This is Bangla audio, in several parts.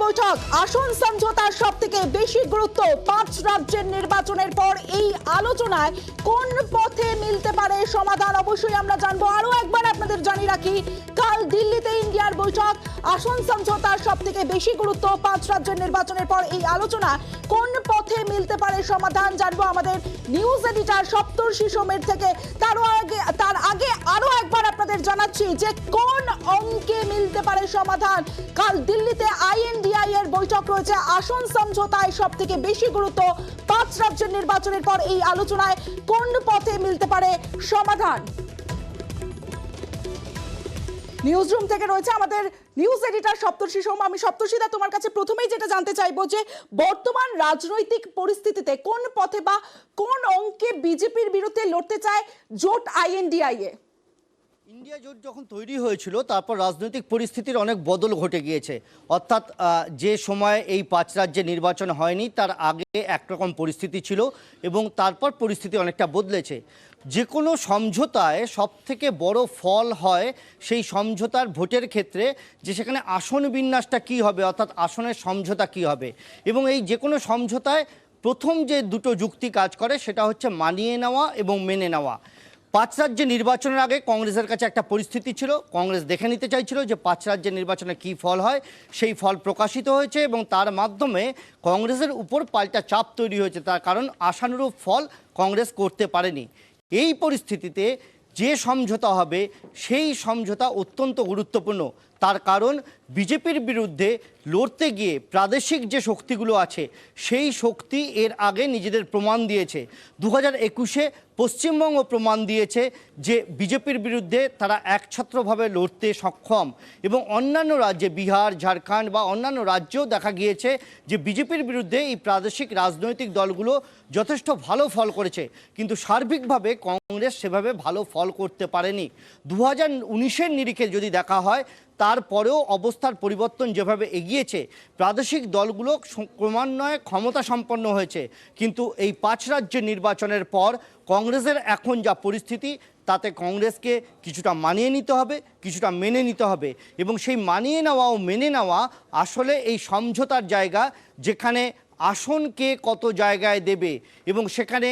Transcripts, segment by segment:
বৈঠক, আসন সমঝোতার সবথেকে বেশি গুরুত্ব। 5 রাজ্যের নির্বাচনের পর এই আলোচনায় কোন পথে মিলতে পারে সমাধান, অবশ্যই আমরা জানবো। আরো একবার আপনাদের জানিয়ে রাখি, কাল দিল্লিতে ইন্ডিয়ার বৈঠক, আসন সমঝোতার সবথেকে বেশি গুরুত্ব। 5 রাজ্যের নির্বাচনের পর এই আলোচনা কোন পথে মিলতে পারে সমাধান জানবো আমাদের নিউজ এডিটর সপ্তর্ষি সোমের থেকে। তার আগে আরো একবার আপনাদের জানাচ্ছি যে কোন অঙ্কে মিলতে পারে সমাধান। কাল দিল্লিতে আইএনডিআই এর বৈঠক রয়েছে, আসন সমঝোতায় সবথেকে বেশি গুরুত্ব। 5 রাজ্যের নির্বাচনের পর এই আলোচনায় কোন পথে মিলতে পারে সমাধান। নিউজ রুম থেকে রয়েছে আমাদের নিউজ এডিটর সপ্তর্ষি সোম। আমি সপ্তর্ষিদা, তোমার কাছে প্রথমেই যেটা জানতে চাইবো যে বর্তমান রাজনৈতিক পরিস্থিতিতে কোন পথে বা কোন অঙ্কে বিজেপির বিরুদ্ধে লড়তে চায় জোট আইএনডিআই এ? ইন্ডিয়া জোট যখন তৈরি হয়েছিল তারপর রাজনৈতিক পরিস্থিতির অনেক বদল ঘটে গিয়েছে। অর্থাৎ যে সময় এই 5 রাজ্যে নির্বাচন হয়নি তার আগে একরকম পরিস্থিতি ছিল এবং তারপর পরিস্থিতি অনেকটা বদলেছে। যে কোনো সমঝোতায় সবথেকে বড় ফল হয় সেই সমঝোতার ভোটের ক্ষেত্রে, যে সেখানে আসন বিন্যাসটা কী হবে, অর্থাৎ আসনের সমঝোতা কী হবে। এবং এই যে কোনো সমঝোতায় প্রথম যে দুটো যুক্তি কাজ করে সেটা হচ্ছে মানিয়ে নেওয়া এবং মেনে নেওয়া। 5 রাজ্যে নির্বাচনের আগে কংগ্রেসের কাছে একটা পরিস্থিতি ছিল, কংগ্রেস দেখে নিতে চাইছিল যে 5 রাজ্যের নির্বাচনে কী ফল হয়। সেই ফল প্রকাশিত হয়েছে এবং তার মাধ্যমে কংগ্রেসের উপর পাল্টা চাপ তৈরি হয়েছে, তার কারণ আশানুরূপ ফল কংগ্রেস করতে পারেনি। এই পরিস্থিতিতে যে সমঝোতা হবে সেই সমঝোতা অত্যন্ত গুরুত্বপূর্ণ, তার কারণ বিজেপির বিরুদ্ধে লড়তে গিয়ে প্রাদেশিক যে শক্তিগুলো আছে সেই শক্তি এর আগে নিজেদের প্রমাণ দিয়েছে। 2021-এ পশ্চিমবঙ্গ প্রমাণ দিয়েছে যে বিজেপির বিরুদ্ধে তারা একছত্রভাবে লড়তে সক্ষম এবং অন্যান্য রাজ্যে বিহার, ঝাড়খণ্ড বা অন্যান্য রাজ্যেও দেখা গিয়েছে যে বিজেপির বিরুদ্ধে এই প্রাদেশিক রাজনৈতিক দলগুলো যথেষ্ট ভালো ফল করেছে, কিন্তু সার্বিকভাবে কংগ্রেস সেভাবে ভালো ফল করতে পারেনি। 2019-এর নিরিখে যদি দেখা হয় তারপরেও অবস্থার পরিবর্তন যেভাবে এগিয়েছে, প্রাদেশিক দলগুলো ক্রমান্বয়ে ক্ষমতা সম্পন্ন হয়েছে, কিন্তু এই 5 রাজ্যের নির্বাচনের পর কংগ্রেসের এখন যা পরিস্থিতি তাতে কংগ্রেসকে কিছুটা মানিয়ে নিতে হবে, কিছুটা মেনে নিতে হবে। এবং সেই মানিয়ে নেওয়া ও মেনে নেওয়া আসলে এই সমঝোতার জায়গা, যেখানে আসনকে কত জায়গায় দেবে এবং সেখানে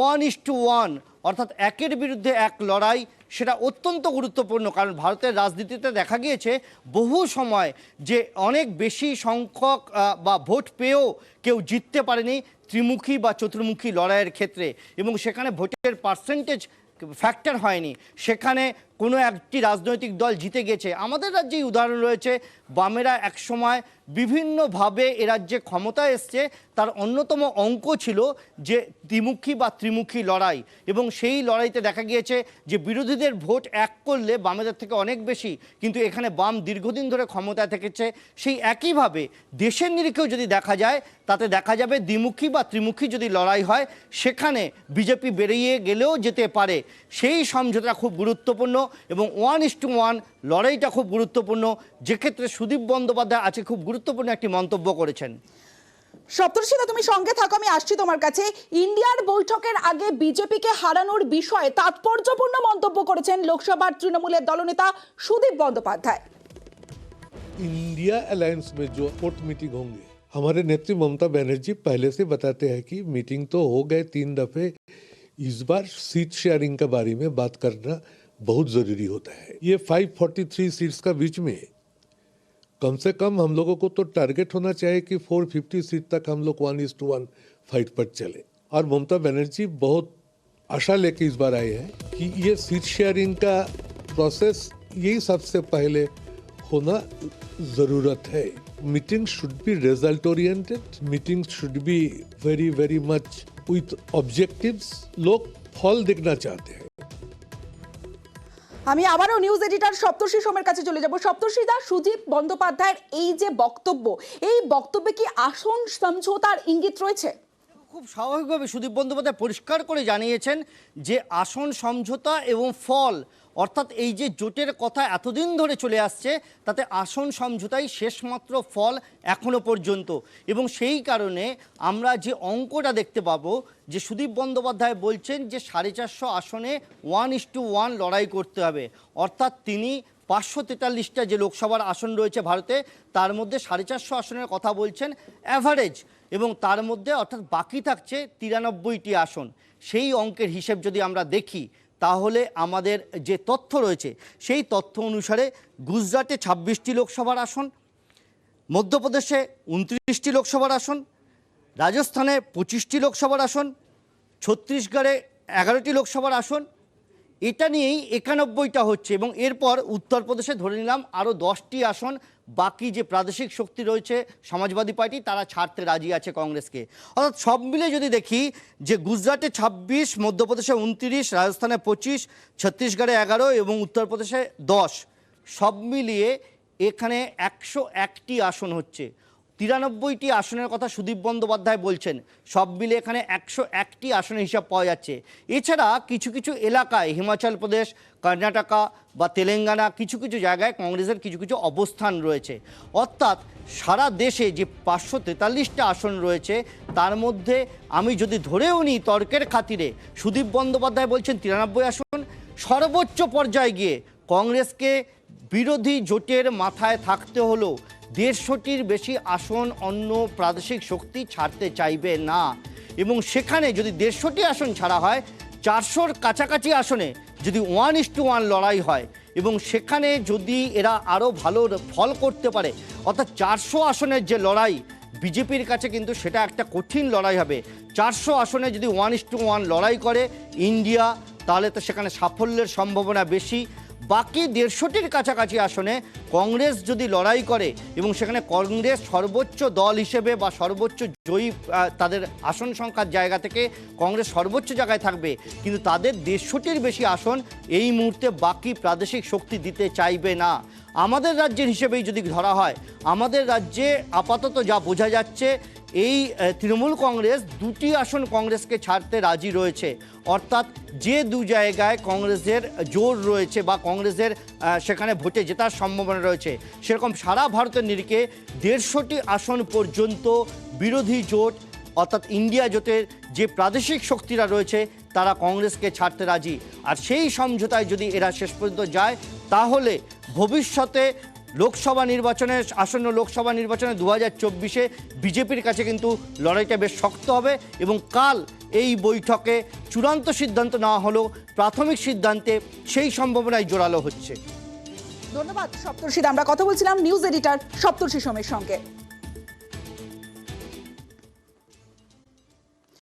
1:1 অর্থাৎ 1-এর বিরুদ্ধে 1 লড়াই, সেটা অত্যন্ত গুরুত্বপূর্ণ। কারণ ভারতের রাজনীতিতে দেখা গিয়েছে বহু সময় যে অনেক বেশি সংখ্যক বা ভোট পেয়েও কেউ জিততে পারেনি ত্রিমুখী বা চতুর্মুখী লড়াইয়ের ক্ষেত্রে, এবং সেখানে ভোটের পার্সেন্টেজ ফ্যাক্টর হয়নি, সেখানে কোনো একটি রাজনৈতিক দল জিতে গেছে। আমাদের রাজ্যেই উদাহরণ রয়েছে, বামেরা একসময় বিভিন্নভাবে এ রাজ্যে ক্ষমতায় এসছে, তার অন্যতম অঙ্ক ছিল যে দ্বিমুখী বা ত্রিমুখী লড়াই, এবং সেই লড়াইতে দেখা গিয়েছে যে বিরোধীদের ভোট এক করলে বামেদের থেকে অনেক বেশি, কিন্তু এখানে বাম দীর্ঘদিন ধরে ক্ষমতায় থেকেছে। সেই একইভাবে দেশের নিরিখেও যদি দেখা যায় তাতে দেখা যাবে দ্বিমুখী বা ত্রিমুখী যদি লড়াই হয় সেখানে বিজেপি বেরিয়ে গেলেও যেতে পারে। সেই সমঝোতা খুব গুরুত্বপূর্ণ এবং 1:1 লড়াইটা খুব গুরুত্বপূর্ণ, যেক্ষেত্রে সুদীপ বন্দ্যোপাধ্যায় আজকে খুব গুরুত্বপূর্ণ একটি মন্তব্য করেছেন। সপ্তর্ষিদা, তুমি সঙ্গে থাকো, আমি আসছি তোমার কাছে। ইন্ডিয়ার বৈঠকের আগে বিজেপিকে হারানোর বিষয়ে তাৎপর্যপূর্ণ মন্তব্য করেছেন লোকসভার তৃণমূলের দলনেতা সুদীপ বন্দ্যোপাধ্যায়। इंडिया अलायंस में जो कोर्ट मीटिंग होंगे, हमारे नेत्री ममता बनर्जी पहले से बताते हैं कि मीटिंग तो हो गए 3 दफे, इस बार सीट शेयरिंग के बारे में बात करना बहुत जरूरी होता है। ये 543 सीट्स का बीच में कम से कम हम लोगों को तो टारगेट होना चाहिए कि 450 सीट तक हम लोग 1:1 फाइट पर चले। और ममता बनर्जी बहुत आशा लेके इस बार आए हैं कि ये सीट शेयरिंग का प्रोसेस यही सबसे पहले होना जरूरत है। Meeting should be result oriented, meeting should be very very much with objectives. लोग फल देखना चाहते हैं। আমি আবারও নিউজ এডিটর সপ্তর্ষি সোমের কাছে চলে যাব। সপ্তর্ষিদা, সুদীপ বন্দ্যোপাধ্যায়ের এই যে বক্তব্য, এই বক্তব্যে কি আসন সমঝোতার ইঙ্গিত রয়েছে? খুব স্বাভাবিকভাবে সুদীপ বন্দ্যোপাধ্যায় পরিষ্কার করে জানিয়েছেন যে আসন সমঝোতা এবং ফল, অর্থাৎ এই যে জোটের কথা এতদিন ধরে চলে আসছে তাতে আসন সমঝোতাই শেষমাত্র ফল এখনো পর্যন্ত। এবং সেই কারণে আমরা যে অঙ্কটা দেখতে পাবো যে সুদীপ বন্দ্যোপাধ্যায় বলছেন যে 450 আসনে 1:1 লড়াই করতে হবে, অর্থাৎ তিনি 543টা যে লোকসভার আসন রয়েছে ভারতে, তার মধ্যে 450 আসনের কথা বলছেন অ্যাভারেজ, এবং তার মধ্যে অর্থাৎ বাকি থাকছে 93টি আসন। সেই অঙ্কের হিসেব যদি আমরা দেখি তাহলে আমাদের যে তথ্য রয়েছে সেই তথ্য অনুসারে গুজরাটে 26টি লোকসভার আসন, মধ্যপ্রদেশে 29টি লোকসভার আসন, রাজস্থানে 25টি লোকসভার আসন, ছত্তিশগড়ে 11টি লোকসভার আসন, এটা নিয়েই 91টা হচ্ছে। এবং এরপর উত্তরপ্রদেশে ধরে নিলাম আরও 10টি আসন বাকি যে প্রাদেশিক শক্তি রয়েছে সমাজবাদী পার্টি তারা ছাড়তে রাজি আছে কংগ্রেসকে। অর্থাৎ সব মিলে যদি দেখি যে গুজরাটে 26, মধ্যপ্রদেশে 29, রাজস্থানে 25, ছত্তিশগড়ে 11 এবং উত্তরপ্রদেশে 10, সব মিলিয়ে এখানে 101টি আসন হচ্ছে। 93টি আসনের কথা সুদীপ বন্দ্যোপাধ্যায় বলছেন, সব মিলে এখানে 101টি আসনের হিসাব পাওয়া যাচ্ছে। এছাড়া কিছু কিছু এলাকায় হিমাচল প্রদেশ, কর্ণাটকা বা তেলেঙ্গানা কিছু কিছু জায়গায় কংগ্রেসের কিছু কিছু অবস্থান রয়েছে। অর্থাৎ সারা দেশে যে 543টা আসন রয়েছে তার মধ্যে আমি যদি ধরেও নিই তর্কের খাতিরে, সুদীপ বন্দ্যোপাধ্যায় বলছেন 93 আসন, সর্বোচ্চ পর্যায়ে গিয়ে কংগ্রেসকে বিরোধী জোটের মাথায় থাকতে হলো 150টির বেশি আসন অন্য প্রাদেশিক শক্তি ছাড়তে চাইবে না। এবং সেখানে যদি 150টি আসন ছাড়া হয়, 400-র কাছাকাছি আসনে যদি 1:1 লড়াই হয় এবং সেখানে যদি এরা আরও ভালো ফল করতে পারে, অর্থাৎ 400 আসনের যে লড়াই বিজেপির কাছে কিন্তু সেটা একটা কঠিন লড়াই হবে। 400 আসনে যদি 1:1 লড়াই করে ইন্ডিয়া, তাহলে তো সেখানে সাফল্যের সম্ভাবনা বেশি। বাকি 150টির কাছাকাছি আসনে কংগ্রেস যদি লড়াই করে এবং সেখানে কংগ্রেস সর্বোচ্চ দল হিসেবে বা সর্বোচ্চ জয়ী তাদের আসন সংখ্যার জায়গা থেকে কংগ্রেস সর্বোচ্চ জায়গায় থাকবে, কিন্তু তাদের 150টির বেশি আসন এই মুহূর্তে বাকি প্রাদেশিক শক্তি দিতে চাইবে না। আমাদের রাজ্যের হিসেবেই যদি ধরা হয়, আমাদের রাজ্যে আপাতত যা বোঝা যাচ্ছে এই তৃণমূল কংগ্রেস 2টি আসন কংগ্রেসকে ছাড়তে রাজি রয়েছে। অর্থাৎ যে দু জায়গায় কংগ্রেসের জোর রয়েছে বা কংগ্রেসের সেখানে ভোটে জেতার সম্ভাবনা রয়েছে, সেরকম সারা ভারতের নিরিখে 150টি আসন পর্যন্ত বিরোধী জোট অর্থাৎ ইন্ডিয়া জোটের যে প্রাদেশিক শক্তিরা রয়েছে তারা কংগ্রেসকে ছাড়তে রাজি। আর সেই সমঝোতায় যদি এরা শেষ পর্যন্ত যায় তাহলে ভবিষ্যতে লোকসভা নির্বাচনে, আসন্ন লোকসভা নির্বাচনে 2024-এ বিজেপির কাছে কিন্তু লড়াইটা বেশ শক্ত হবে। এবং কাল এই বৈঠকে চূড়ান্ত সিদ্ধান্ত নেওয়া হলেও প্রাথমিক সিদ্ধান্তে সেই সম্ভাবনাই জোরালো হচ্ছে। ধন্যবাদ সপ্তর্ষি। আমরা কথা বলছিলাম নিউজ এডিটর সপ্তর্ষি সোমের সঙ্গে।